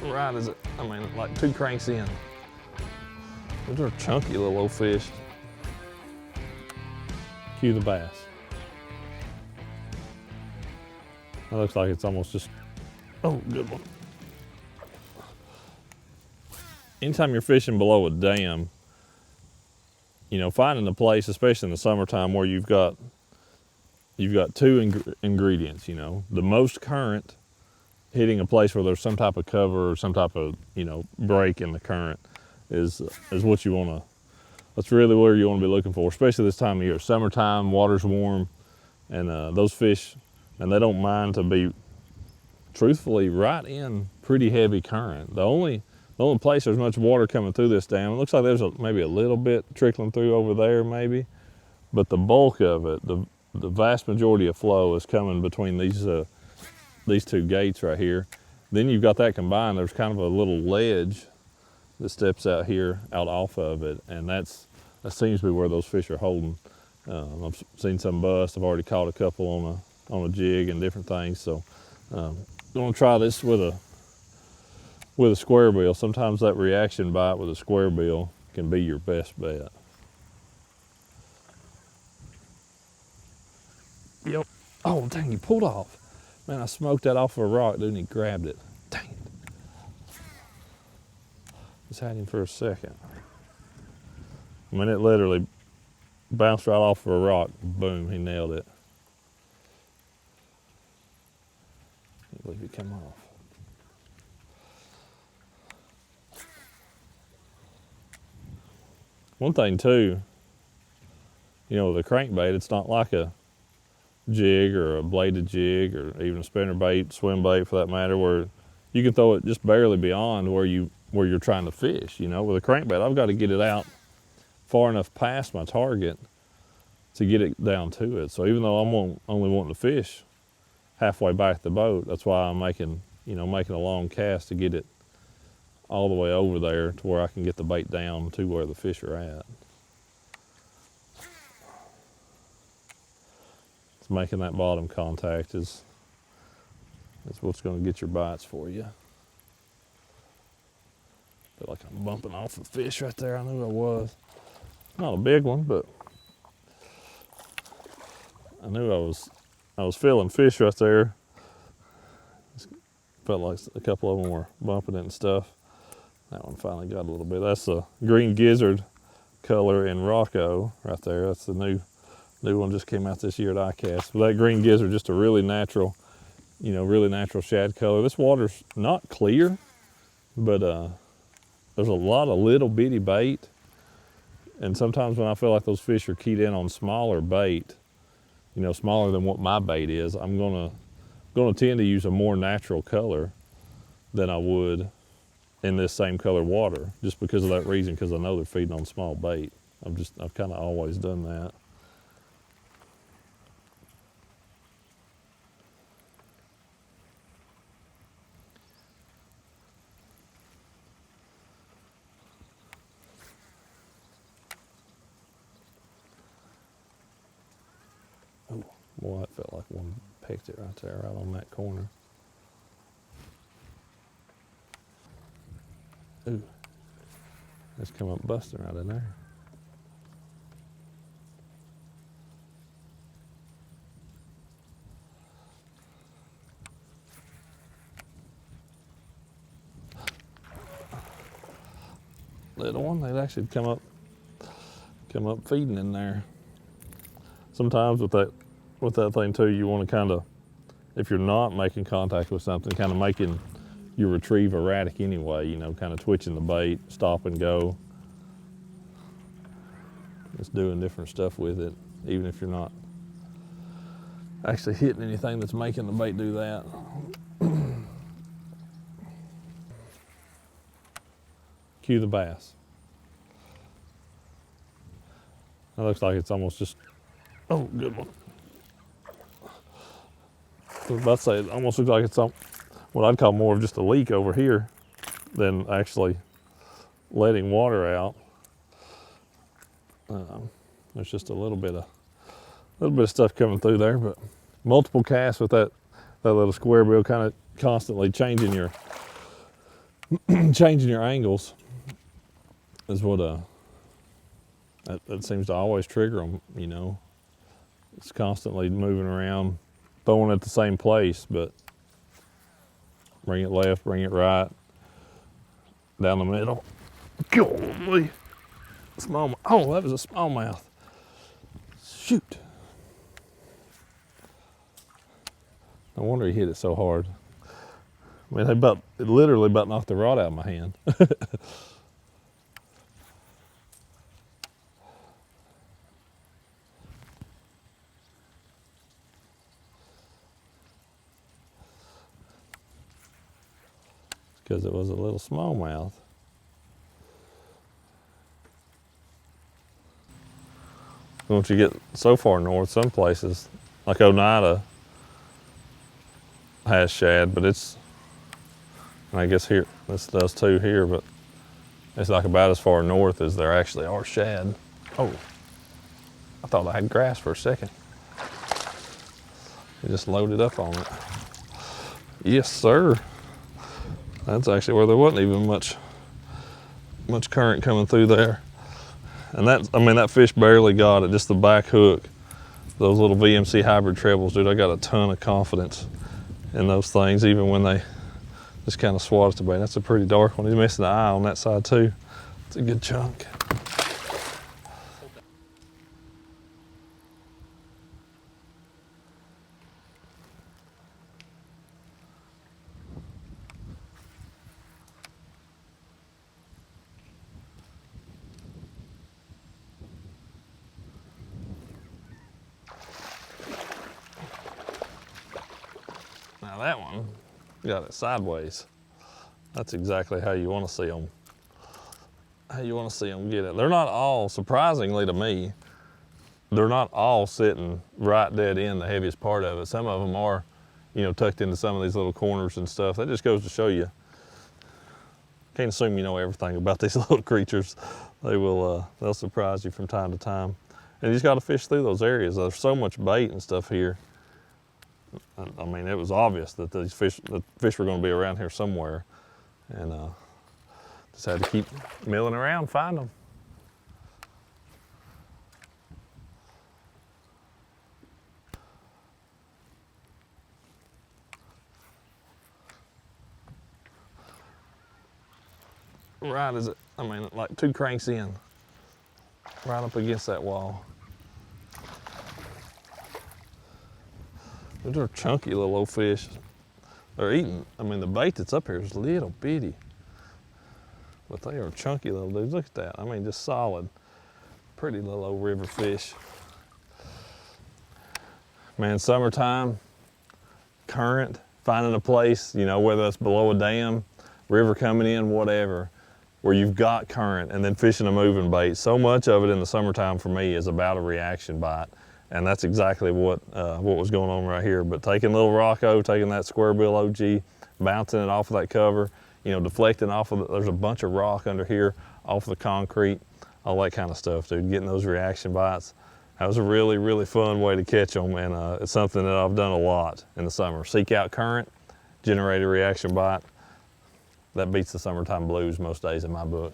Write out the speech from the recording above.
right as it, I mean, like 2 cranks in. Those are chunky little old fish. Cue the bass. That looks like it's almost just, oh, good one. Anytime you're fishing below a dam, you know, finding a place, especially in the summertime, where you've got 2 ingredients, you know, the most current, hitting a place where there's some type of cover or some type of, you know, break in the current is what you want to, that's really where you want to be looking for, especially this time of year. Summertime, water's warm, and those fish, and they don't mind to be, truthfully, right in pretty heavy current. The only place there's much water coming through this dam, it looks like there's maybe a little bit trickling through over there maybe, but the bulk of it, the vast majority of flow is coming between these 2 gates right here. Then you've got that combined, there's kind of a little ledge that steps out here, out off of it, and that seems to be where those fish are holding. I've seen some bust, I've already caught a couple on a jig and different things, so I'm gonna try this with a square bill. Sometimes that reaction bite with a square bill can be your best bet. Yep. Oh, dang, he pulled off. Man, I smoked that off of a rock, dude, and he grabbed it. Dang it. Just had him for a second. I mean, it literally bounced right off of a rock. Boom, he nailed it. Can't believe it came off. One thing too, you know, with a crankbait, it's not like a jig or a bladed jig or even a spinnerbait, swim bait for that matter, where you can throw it just barely beyond where you're trying to fish. You know, with a crankbait, I've got to get it out far enough past my target to get it down to it. So even though I'm only wanting to fish halfway back the boat, that's why I'm making a long cast to get it all the way over there to where I can get the bait down to where the fish are at. It's making that bottom contact is what's going to get your bites for you. Feel like I'm bumping off a fish right there. I knew I was. Not a big one, but I knew I was feeling fish right there. Felt like a couple of them were bumping it and stuff. That one finally got a little bit. That's a green gizzard color in Rocco right there. That's the new one, just came out this year at ICAST. But that green gizzard, just a really natural shad color. This water's not clear, but there's a lot of little bitty bait. And sometimes when I feel like those fish are keyed in on smaller bait, you know, smaller than what my bait is, I'm gonna tend to use a more natural color than I would in this same color water, just because of that reason, because I know they're feeding on small bait. I've kind of always done that. Oh, boy, that felt like one picked it right there, right on that corner. Ooh, that's come up busting right in there. Little one, they'd actually come up feeding in there. Sometimes with that thing too, you want to kind of, if you're not making contact with something, kind of making your retrieve erratic anyway, you know, kind of twitching the bait, stop and go. Just doing different stuff with it, even if you're not actually hitting anything that's making the bait do that. Cue the bass. That looks like it's almost just, oh, good one. I was about to say, it almost looks like it's what I'd call more of just a leak over here than actually letting water out. There's just a little bit of stuff coming through there, but multiple casts with that little square bill, kind of constantly changing changing your angles is what that seems to always trigger them, you know. It's constantly moving around, throwing at the same place, but bring it left, bring it right, down the middle. Golly. Smallmouth. Oh, that was a smallmouth. Shoot. No wonder he hit it so hard. I mean, it literally about knocked the rod out of my hand. Because it was a little smallmouth. Once you get so far north, some places, like Oneida, has shad, but it's, I guess here, this does too here, but it's like about as far north as there actually are shad. Oh, I thought I had grass for a second. You just loaded up on it. Yes, sir. That's actually where there wasn't even much current coming through there. And that, I mean, that fish barely got it, just the back hook. Those little VMC hybrid trebles, dude, I got a ton of confidence in those things, even when they just kind of swat at the bait. That's a pretty dark one. He's missing the eye on that side too. It's a good chunk. Now that one got it sideways. That's exactly how you want to see them. How you want to see them get it. They're not all, surprisingly to me, they're not all sitting right dead in the heaviest part of it. Some of them are, you know, tucked into some of these little corners and stuff. That just goes to show you, can't assume you know everything about these little creatures. They will, they'll surprise you from time to time. And you just got to fish through those areas. There's so much bait and stuff here. I mean, it was obvious that the fish were going to be around here somewhere, and just had to keep milling around, find them. Right as it, I mean, like 2 cranks in, right up against that wall. Those are chunky little old fish. They're eating, I mean, the bait that's up here is little bitty, but they are chunky little dudes. Look at that. I mean, just solid, pretty little old river fish. Man, summertime, current, finding a place, you know, whether it's below a dam, river coming in, whatever, where you've got current, and then fishing a moving bait. So much of it in the summertime for me is about a reaction bite. And that's exactly what was going on right here. But taking little Rocco, taking that square bill OG, bouncing it off of that cover, you know, deflecting off of it. There's a bunch of rock under here, off the concrete, all that kind of stuff, dude. Getting those reaction bites. That was a really, really fun way to catch them, and it's something that I've done a lot in the summer. Seek out current, generate a reaction bite. That beats the summertime blues most days in my book.